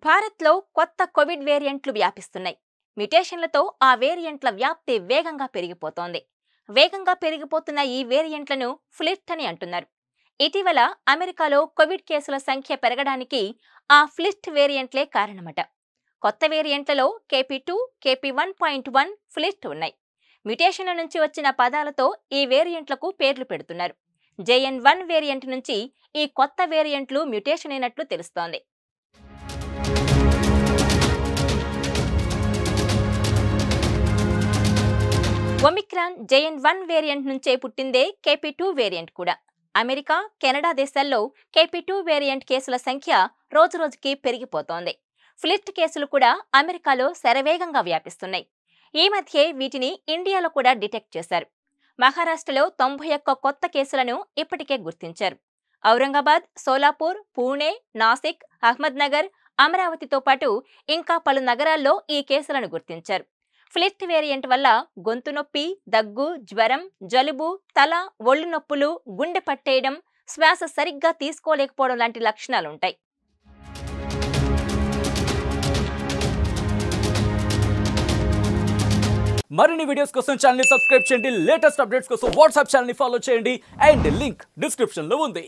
భారత్లో కొత్త కోవిడ్ వేరియంట్లు వ్యాపిస్తున్నాయి. మ్యుటేషన్లతో ఆ వేరియంట్ల వ్యాప్తి వేగంగా పెరిగిపోతోంది. వేగంగా పెరిగిపోతున్న ఈ వేరియంట్లను ఫ్లిట్ అని అంటున్నారు. ఇటీవల అమెరికాలో కోవిడ్ కేసుల సంఖ్య పెరగడానికి ఆ ఫ్లిట్ వేరియంట్లే కారణమట. కొత్త వేరియంట్లలో KP2, KP1.1 ఫ్లిట్ ఉన్నాయి. మ్యుటేషన్ల నుంచి వచ్చిన పదాలతో ఈ వేరియంట్లకు పేర్లు పెడుతున్నారు. JN1 వేరియంట్ నుంచి ఈ కొత్త వేరియంట్లు మ్యుటేషన్ అయినట్లు తెలుస్తోంది. ఒమిక్రాన్ JN1 వేరియంట్ నుంచే పుట్టిందే KP2 వేరియంట్ కూడా. అమెరికా, కెనడా దేశాల్లో KP2 వేరియంట్ కేసుల సంఖ్య రోజురోజుకి పెరిగిపోతోంది. ఫ్లిట్ కేసులు కూడా అమెరికాలో శరవేగంగా వ్యాపిస్తున్నాయి. ఈ మధ్యే వీటిని ఇండియాలో కూడా డిటెక్ట్ చేశారు. మహారాష్ట్రలో 91 కొత్త కేసులను ఇప్పటికే గుర్తించారు. ఔరంగాబాద్, సోలాపూర్, పూణే, నాసిక్, అహ్మద్నగర్, అమరావతితో పాటు ఇంకా పలు నగరాల్లో ఈ కేసులను గుర్తించారు. ఫ్లిట్ వేరియంట్ వల్ల గొంతు నొప్పి, దగ్గు, జ్వరం, జలుబు, తల, ఒళ్ళు నొప్పులు, గుండె పట్టేయడం, శ్వాస సరిగ్గా తీసుకోలేకపోవడం లాంటి లక్షణాలుంటాయి. మరిన్ని వీడియోస్ కోసం ఛానల్ ని సబ్స్క్రైబ్ చేయండి. లేటెస్ట్ అప్డేట్స్ కోసం వాట్సాప్ ఛానల్ ని ఫాలో చేయండి. అండ్ లింక్ డిస్క్రిప్షన్ లో ఉంది.